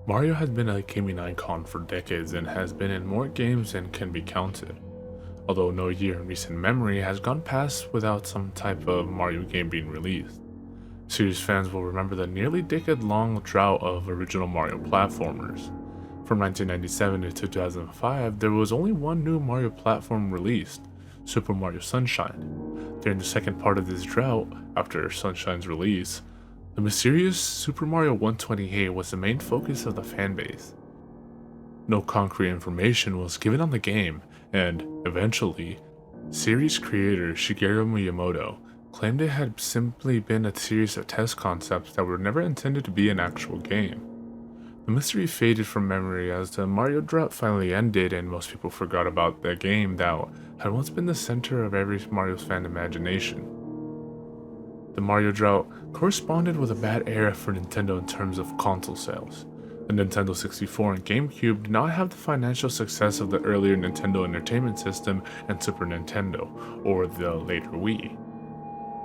Mario has been a gaming icon for decades and has been in more games than can be counted, although no year in recent memory has gone past without some type of Mario game being released. Series fans will remember the nearly decade-long drought of original Mario platformers. From 1997 to 2005, there was only one new Mario platform released, Super Mario Sunshine. During the second part of this drought, after Sunshine's release, the mysterious Super Mario 128 was the main focus of the fanbase. No concrete information was given on the game, and eventually, series creator Shigeru Miyamoto claimed it had simply been a series of test concepts that were never intended to be an actual game. The mystery faded from memory as the Mario drought finally ended and most people forgot about the game that had once been the center of every Mario fan imagination. The Mario drought corresponded with a bad era for Nintendo in terms of console sales. The Nintendo 64 and GameCube did not have the financial success of the earlier Nintendo Entertainment System and Super Nintendo, or the later Wii.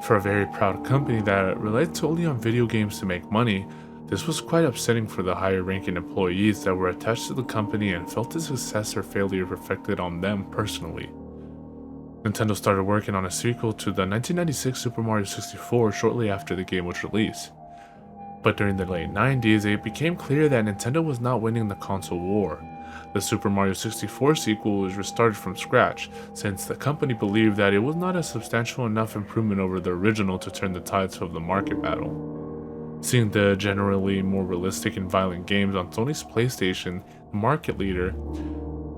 For a very proud company that relied solely on video games to make money, this was quite upsetting for the higher-ranking employees that were attached to the company and felt the success or failure reflected on them personally. Nintendo started working on a sequel to the 1996 Super Mario 64 shortly after the game was released. But during the late 90s, it became clear that Nintendo was not winning the console war. The Super Mario 64 sequel was restarted from scratch, since the company believed that it was not a substantial enough improvement over the original to turn the tides of the market battle. Seeing the generally more realistic and violent games on Sony's PlayStation, the market leader,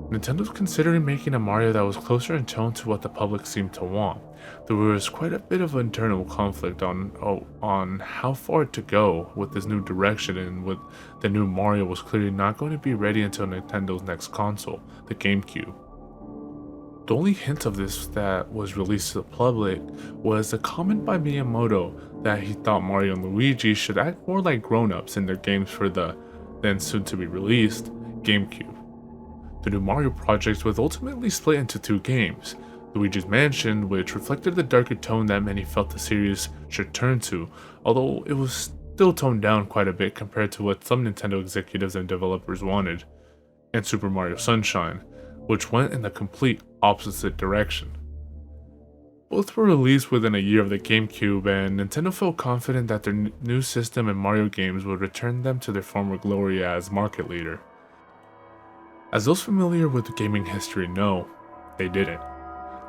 Nintendo was considering making a Mario that was closer in tone to what the public seemed to want. There was quite a bit of internal conflict on how far to go with this new direction, and with the new Mario was clearly not going to be ready until Nintendo's next console, the GameCube. The only hint of this that was released to the public was a comment by Miyamoto that he thought Mario and Luigi should act more like grown-ups in their games for the then soon-to-be released GameCube. The new Mario project was ultimately split into two games, Luigi's Mansion, which reflected the darker tone that many felt the series should turn to, although it was still toned down quite a bit compared to what some Nintendo executives and developers wanted, and Super Mario Sunshine, which went in the complete opposite direction. Both were released within a year of the GameCube, and Nintendo felt confident that their new system and Mario games would return them to their former glory as market leader. As those familiar with gaming history know, they didn't.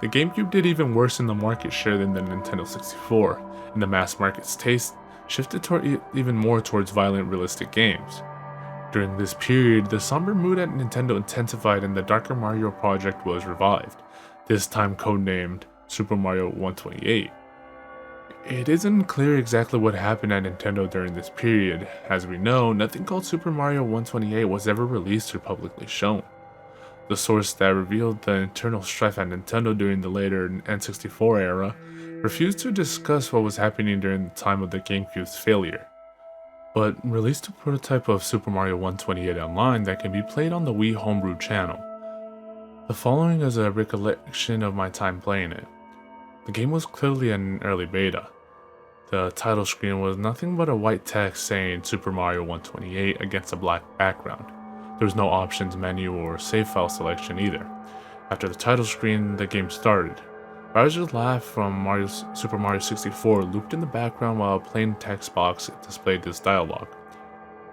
The GameCube did even worse in the market share than the Nintendo 64, and the mass market's taste shifted even more towards violent, realistic games. During this period, the somber mood at Nintendo intensified and the darker Mario project was revived, this time codenamed Super Mario 128. It isn't clear exactly what happened at Nintendo during this period. As we know, nothing called Super Mario 128 was ever released or publicly shown. The source that revealed the internal strife at Nintendo during the later N64 era refused to discuss what was happening during the time of the GameCube's failure, but released a prototype of Super Mario 128 online that can be played on the Wii Homebrew channel. The following is a recollection of my time playing it. The game was clearly an early beta. The title screen was nothing but a white text saying Super Mario 128 against a black background. There was no options menu or save file selection either. After the title screen, the game started. Bowser's laugh from Super Mario 64 looped in the background while a plain text box displayed this dialogue.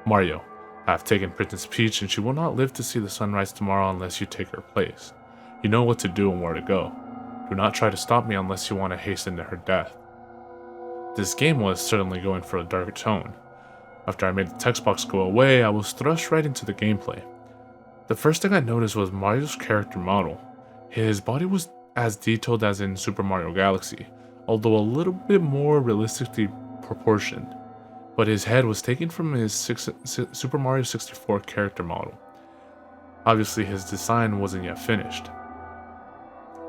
Mario, I have taken Princess Peach and she will not live to see the sunrise tomorrow unless you take her place. You know what to do and where to go. Do not try to stop me unless you want to hasten to her death. This game was certainly going for a darker tone. After I made the text box go away, I was thrust right into the gameplay. The first thing I noticed was Mario's character model. His body was as detailed as in Super Mario Galaxy, although a little bit more realistically proportioned, but his head was taken from his Super Mario 64 character model. Obviously his design wasn't yet finished.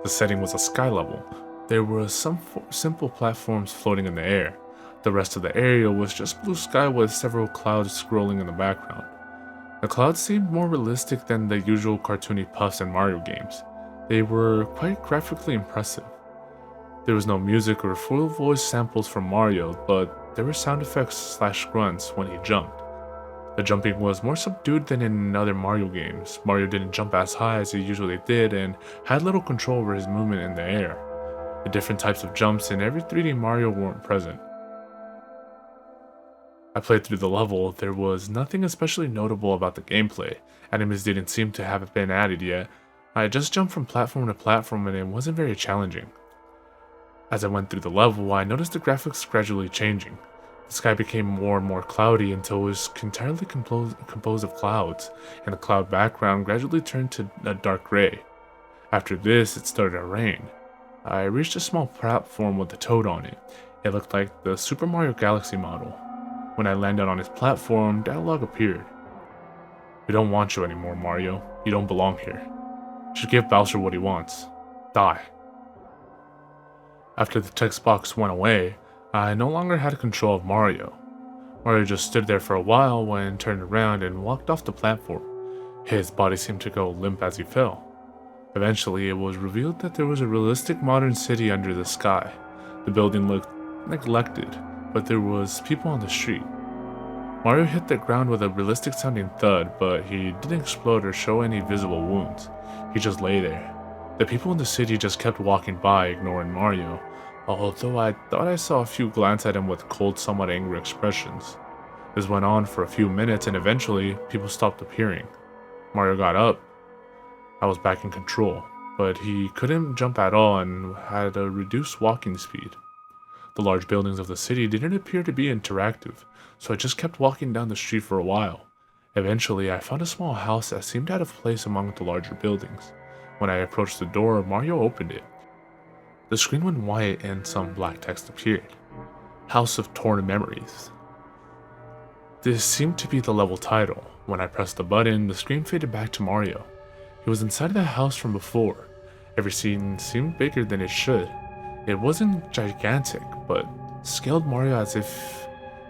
The setting was a sky level. There were some simple platforms floating in the air. The rest of the area was just blue sky with several clouds scrolling in the background. The clouds seemed more realistic than the usual cartoony puffs in Mario games. They were quite graphically impressive. There was no music or full voice samples from Mario, but there were sound effects / grunts when he jumped. The jumping was more subdued than in other Mario games. Mario didn't jump as high as he usually did and had little control over his movement in the air. The different types of jumps in every 3D Mario weren't present. I played through the level. There was nothing especially notable about the gameplay. Enemies didn't seem to have been added yet. I just jumped from platform to platform and it wasn't very challenging. As I went through the level, I noticed the graphics gradually changing. The sky became more and more cloudy until it was entirely composed of clouds, and the cloud background gradually turned to a dark gray. After this, it started to rain. I reached a small platform with a toad on it. It looked like the Super Mario Galaxy model. When I landed on its platform, dialogue appeared. "We don't want you anymore, Mario. You don't belong here. You should give Bowser what he wants. Die." After the text box went away, I no longer had control of Mario. Mario just stood there for a while when turned around and walked off the platform. His body seemed to go limp as he fell. Eventually, it was revealed that there was a realistic modern city under the sky. The building looked neglected, but there was people on the street. Mario hit the ground with a realistic sounding thud, but he didn't explode or show any visible wounds. He just lay there. The people in the city just kept walking by, ignoring Mario, although I thought I saw a few glance at him with cold, somewhat angry expressions. This went on for a few minutes and eventually, people stopped appearing. Mario got up. I was back in control, but he couldn't jump at all and had a reduced walking speed. The large buildings of the city didn't appear to be interactive, so I just kept walking down the street for a while. Eventually, I found a small house that seemed out of place among the larger buildings. When I approached the door, Mario opened it. The screen went white and some black text appeared. House of Torn Memories. This seemed to be the level title. When I pressed the button, the screen faded back to Mario. He was inside the house from before. Every scene seemed bigger than it should. It wasn't gigantic, but scaled Mario as if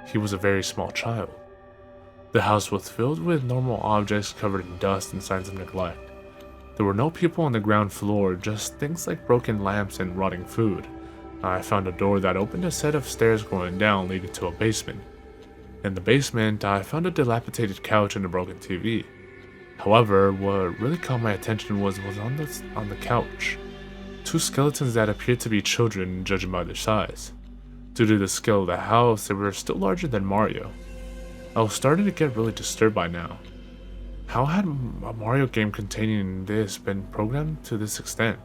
he was a very small child. The house was filled with normal objects covered in dust and signs of neglect. There were no people on the ground floor, just things like broken lamps and rotting food. I found a door that opened a set of stairs going down, leading to a basement. In the basement, I found a dilapidated couch and a broken TV. However, what really caught my attention was on the couch. Two skeletons that appeared to be children, judging by their size. Due to the scale of the house, they were still larger than Mario. I was starting to get really disturbed by now. How had a Mario game containing this been programmed to this extent?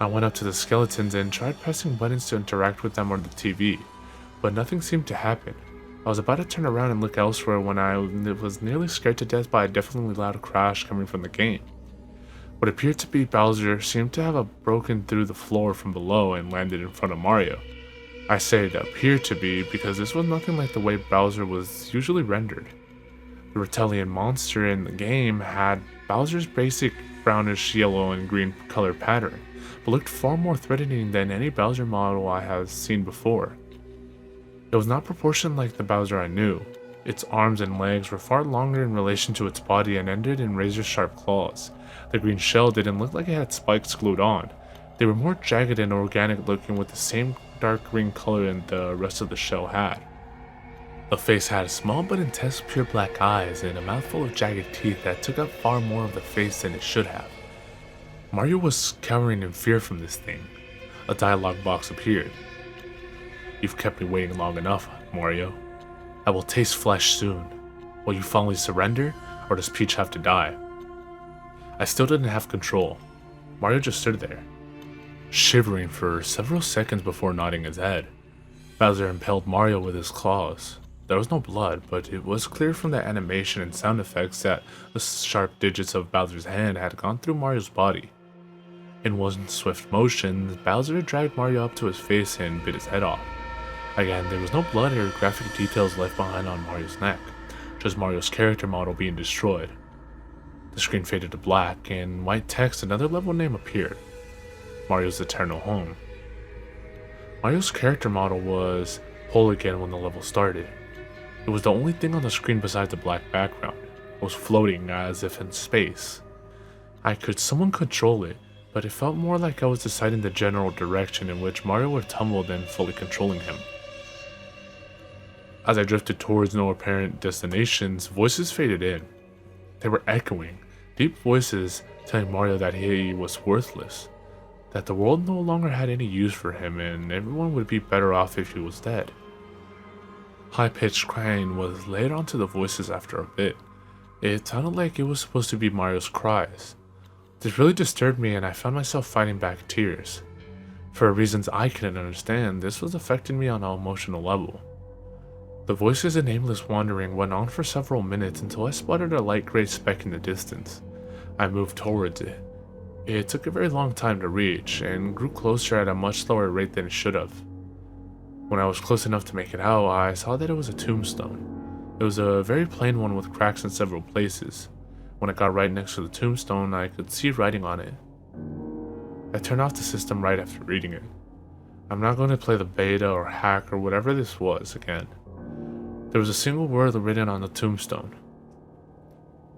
I went up to the skeletons and tried pressing buttons to interact with them on the TV, but nothing seemed to happen. I was about to turn around and look elsewhere when I was nearly scared to death by a deafeningly loud crash coming from the game. What appeared to be Bowser seemed to have broken through the floor from below and landed in front of Mario. I say it appeared to be because this was nothing like the way Bowser was usually rendered. The reptilian monster in the game had Bowser's basic brownish yellow and green color pattern, but looked far more threatening than any Bowser model I have seen before. It was not proportioned like the Bowser I knew. Its arms and legs were far longer in relation to its body and ended in razor-sharp claws. The green shell didn't look like it had spikes glued on. They were more jagged and organic looking with the same dark green color and the rest of the shell had. The face had small but intense pure black eyes and a mouthful of jagged teeth that took up far more of the face than it should have. Mario was cowering in fear from this thing. A dialogue box appeared. "You've kept me waiting long enough, Mario. I will taste flesh soon. Will you finally surrender, or does Peach have to die?" I still didn't have control. Mario just stood there, shivering for several seconds before nodding his head. Bowser impaled Mario with his claws. There was no blood, but it was clear from the animation and sound effects that the sharp digits of Bowser's hand had gone through Mario's body. In one swift motion, Bowser dragged Mario up to his face and bit his head off. Again, there was no blood or graphic details left behind on Mario's neck, just Mario's character model being destroyed. The screen faded to black, and white text another level name appeared. Mario's Eternal Home. Mario's character model was whole again when the level started. It was the only thing on the screen besides the black background. It was floating as if in space. I could somewhat control it, but it felt more like I was deciding the general direction in which Mario would tumble than fully controlling him. As I drifted towards no apparent destinations, voices faded in. They were echoing, deep voices telling Mario that he was worthless, that the world no longer had any use for him and everyone would be better off if he was dead. High-pitched crying was laid onto the voices after a bit. It sounded like it was supposed to be Mario's cries. This really disturbed me and I found myself fighting back tears. For reasons I couldn't understand, this was affecting me on an emotional level. The voices and aimless wandering went on for several minutes until I spotted a light gray speck in the distance. I moved towards it. It took a very long time to reach, and grew closer at a much slower rate than it should have. When I was close enough to make it out, I saw that it was a tombstone. It was a very plain one with cracks in several places. When I got right next to the tombstone, I could see writing on it. I turned off the system right after reading it. I'm not going to play the beta or hack or whatever this was again. There was a single word written on the tombstone.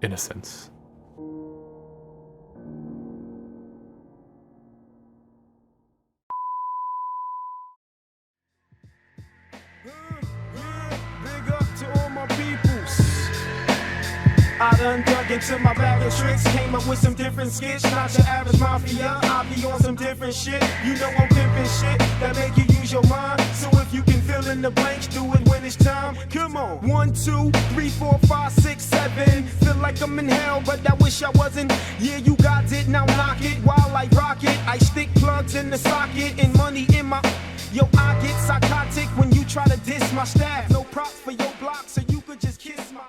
Innocence. Big up to all my peoples. I done dug into my bag of tricks, came up with some different skits. Not your average mafia, I be on some different shit. You know I'm pimping shit that make you use your mind. So if you can fill in the blanks, do it when it's time. Come on. 1, 2, 3, 4, 5, 6, 7. Feel like I'm in hell, but I wish I wasn't. Yeah, you got it, now knock it. While I rock it, I stick plugs in the socket and money in my. Yo, I get psychotic when you try to diss my staff. No props for your block, so you could just kiss my.